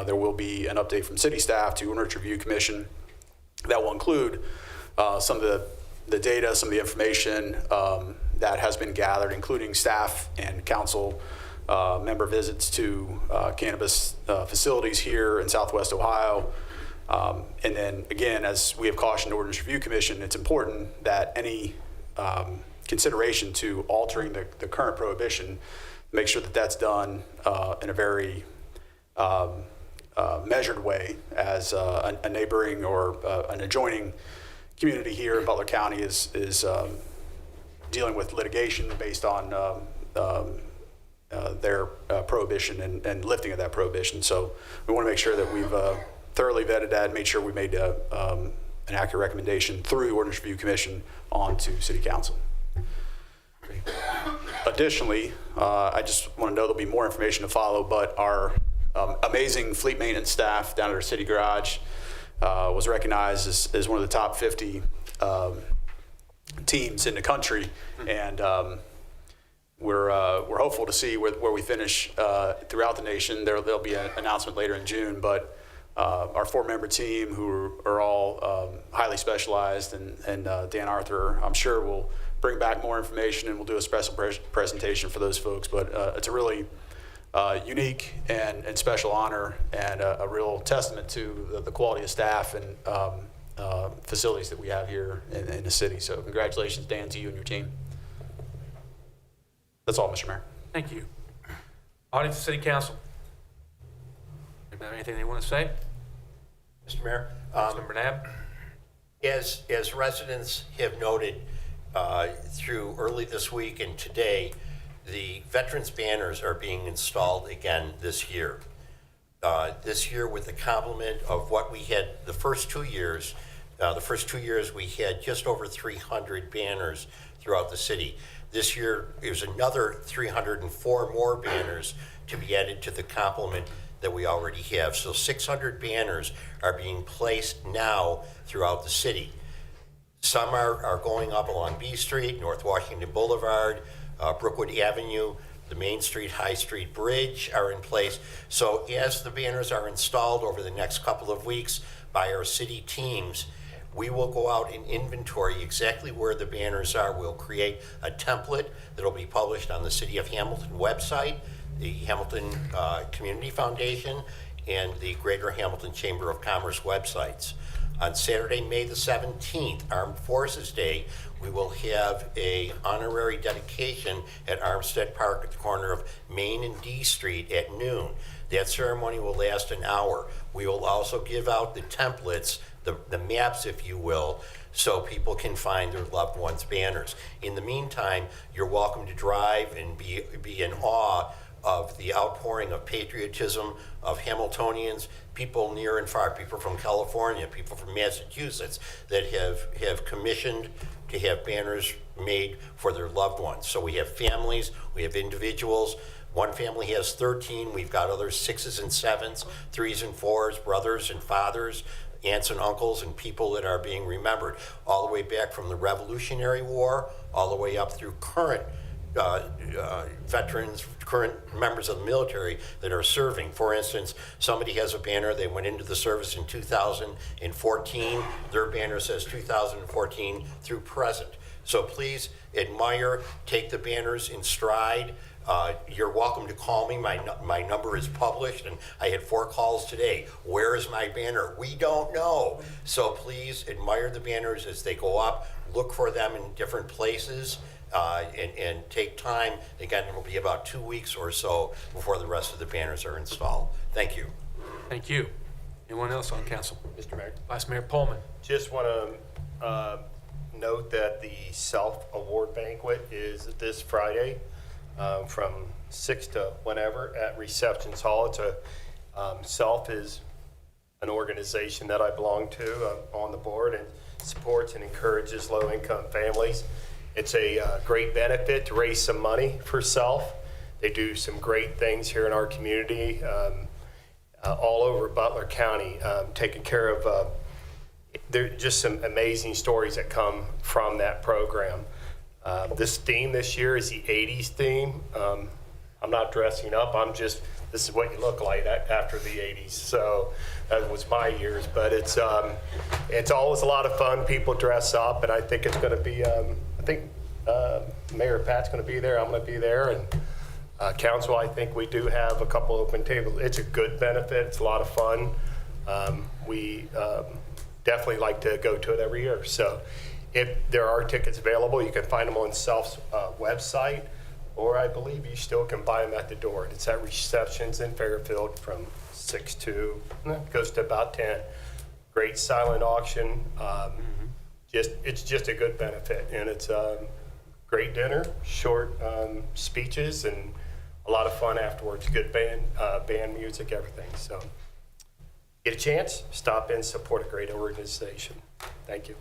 there will be an update from city staff to Ordinance Review Commission that will include some of the data, some of the information that has been gathered, including staff and council member visits to cannabis facilities here in Southwest Ohio. And then again, as we have cautioned the Ordinance Review Commission, it's important that any consideration to altering the current prohibition, make sure that that's done in a very measured way, as a neighboring or an adjoining community here in Butler County is dealing with litigation based on their prohibition and lifting of that prohibition. So we want to make sure that we've thoroughly vetted that, made sure we made an accurate recommendation through the Ordinance Review Commission on to City Council. Additionally, I just want to know there'll be more information to follow, but our amazing fleet maintenance staff down at our city garage was recognized as one of the top 50 teams in the country, and we're hopeful to see where we finish throughout the nation. There'll be an announcement later in June, but our 4-member team, who are all highly specialized, and Dan Arthur, I'm sure, will bring back more information, and we'll do a special presentation for those folks. But it's a really unique and special honor, and a real testament to the quality of staff and facilities that we have here in the city. So congratulations, Dan, to you and your team. That's all, Mr. Mayor. Thank you. Audience of City Council. Anybody have anything they want to say? Mr. Mayor? Councilmember Nab? As residents have noted through early this week and today, the veterans banners are being installed again this year. This year with the complement of what we had the first 2 years, The first 2 years, we had just over 300 banners throughout the city. This year, there's another 304 more banners to be added to the complement that we already have. So 600 banners are being placed now throughout the city. Some are going up along B Street, North Washington Boulevard, Brookwood Avenue, the Main Street, High Street Bridge are in place. So as the banners are installed over the next couple of weeks by our city teams, we will go out and inventory exactly where the banners are. We'll create a template that'll be published on the City of Hamilton website, the Hamilton Community Foundation, and the Greater Hamilton Chamber of Commerce websites. On Saturday, May the 17th, Armed Forces Day, we will have a honorary dedication at Armstead Park at the corner of Main and D Street at noon. That ceremony will last an hour. We will also give out the templates, the maps, if you will, so people can find their loved ones' banners. In the meantime, you're welcome to drive and be in awe of the outpouring of patriotism of Hamiltonians, people near and far, people from California, people from Massachusetts that have commissioned to have banners made for their loved ones. So we have families, we have individuals. One family has 13, we've got others 6s and 7s, 3s and 4s, brothers and fathers, aunts and uncles, and people that are being remembered all the way back from the Revolutionary War, all the way up through current veterans, current members of the military that are serving. For instance, somebody has a banner, they went into the service in 2014, their banner says 2014 through present. So please admire, take the banners in stride. You're welcome to call me. My number is published, and I had 4 calls today. Where is my banner? We don't know. So please admire the banners as they go up. Look for them in different places. And take time. Again, it'll be about 2 weeks or so before the rest of the banners are installed. Thank you. Thank you. Anyone else on council? Mr. Mayor. Vice Mayor Pullman. Just want to note that the Self Award Banquet is this Friday from 6 to whenever at Receptions Hall. It's Self is an organization that I belong to on the board and supports and encourages low-income families. It's a great benefit to raise some money for Self. They do some great things here in our community, all over Butler County, taking care of, there are just some amazing stories that come from that program. This theme this year is the 80s theme. I'm not dressing up, this is what you look like after the 80s. So that was my years, but it's always a lot of fun. People dress up, and I think it's going to be, I think Mayor Pat's going to be there. I'm going to be there, and council. I think we do have a couple open tables. It's a good benefit. It's a lot of fun. We definitely like to go to it every year. So, if there are tickets available, you can find them on Self's website, or I believe you still can buy them at the door. It's at Receptions in Fairfield from 6 to goes to about 10. Great silent auction. It's just a good benefit, and it's great dinner, short speeches, and a lot of fun afterwards. Good band music, everything. So, get a chance, stop in, support a great organization. Thank you.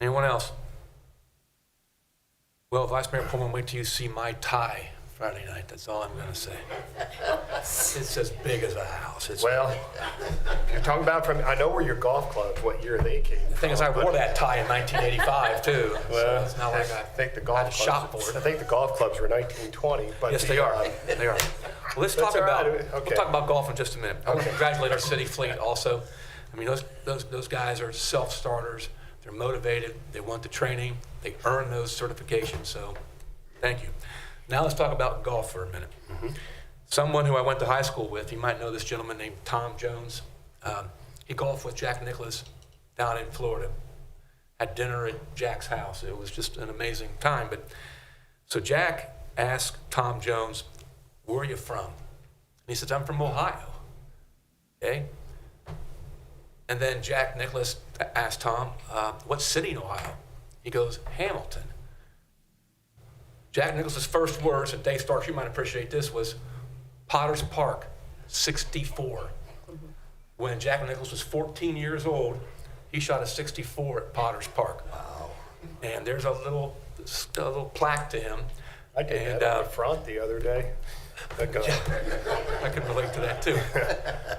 Anyone else? Well, Vice Mayor Pullman, wait till you see my tie Friday night. That's all I'm going to say. It's as big as a house. Well, you're talking about I know where your golf clubs, what year they came from. The thing is, I wore that tie in 1985, too. Well, so it's not like I think the golf had a shop for it. I think the golf clubs were 1920. But yes, they are. They are. Well, let's talk about right. Okay. We'll talk about golf in just a minute. I want to Okay. congratulate our city fleet also. I mean, those guys are self-starters. They're motivated. They want the training. They earn those certifications. So, thank you. Now let's talk about golf for a minute. Someone who I went to high school with, you might know this gentleman named Tom Jones. He golfed with Jack Nicklaus down in Florida. Had dinner at Jack's house. It was just an amazing time. So Jack asked Tom Jones, "Where are you from?" And he says, "I'm from Ohio." Okay. And then Jack Nicklaus asked Tom, "What city in Ohio?" He goes, "Hamilton." Jack Nicklaus's first words, and Dave Starks, you might appreciate this, was Potters Park, 64. When Jack Nicklaus was 14 years old, He shot a 64 at Potters Park. Wow. And there's a little plaque to him. I did that on the front the other day. I can relate to that too.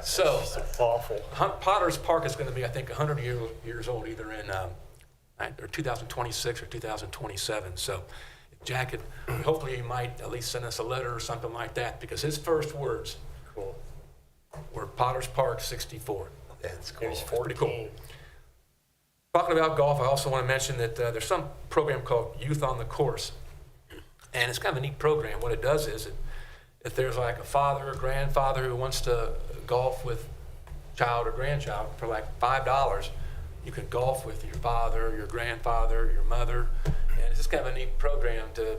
So, awful. Potters Park is going to be, I think, 100 years old, either in or 2026 or 2027. So, Jack, hopefully he might at least send us a letter or something like that, because his first words were Potters Park 64. That's cool. He was Pretty 14. cool. Talking about golf, I also want to mention that there's some program called Youth on the Course. And it's kind of a neat program. What it does is, if there's like a father or grandfather who wants to golf with child or grandchild for like $5, you can golf with your father, your grandfather, your mother. And it's just kind of a neat program to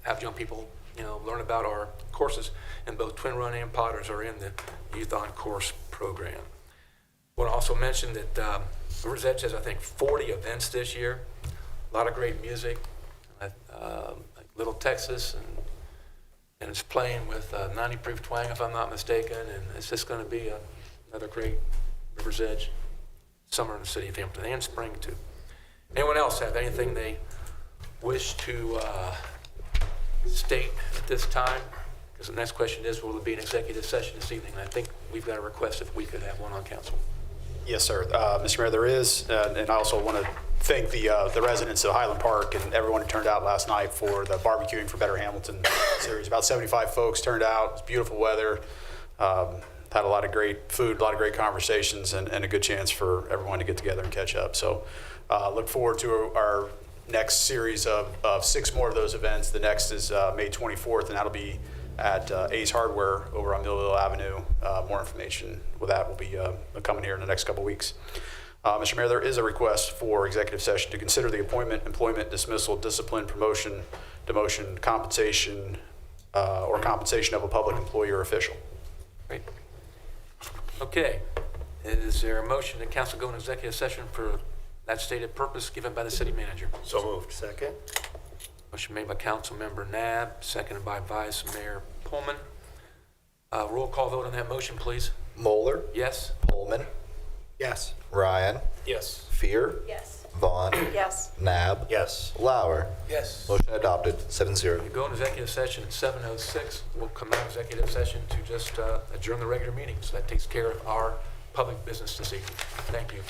have young people, learn about our courses. And both Twin Run and Potters are in the Youth on Course program. I want to also mention that River's Edge has, I think, 40 events this year. A lot of great music, like Little Texas, and it's playing with 90 Proof Twang, if I'm not mistaken, and it's just going to be another great River's Edge summer in the city of Hamilton, and spring too. Anyone else have anything they wish to state at this time? Because the next question is, will there be an executive session this evening? And I think we've got a request if we could have one on council. Yes, sir. Mr. Mayor, there is, and I also want to thank the residents of Highland Park and everyone who turned out last night for the Barbecuing for Better Hamilton series. About 75 folks turned out. It was beautiful weather. Had a lot of great food, a lot of great conversations, and a good chance for everyone to get together and catch up. So look forward to our next series of 6 more of those events. The next is May 24th, and that'll be at Ace Hardware over on Millville Avenue. More information with that will be coming here in the next couple weeks. Mr. Mayor, there is a request for executive session to consider the appointment, employment, dismissal, discipline, promotion, demotion, compensation, or compensation of a public employee or official. Great. Okay. Is there a motion that council go into executive session for that stated purpose given by the city manager? So moved. Second. Motion made by Council Member Nab, seconded by Vice Mayor Pullman. Roll call vote on that motion, please. Moeller, Yes? Pullman, Yes. Ryan, Yes. Fear, Yes. Vaughn, Yes. Nab, Yes. Lauer. Yes. Motion adopted, 7-0. We go into executive session at 7:06. We'll come out of executive session to just adjourn the regular meeting. So that takes care of our public business this evening. Thank you.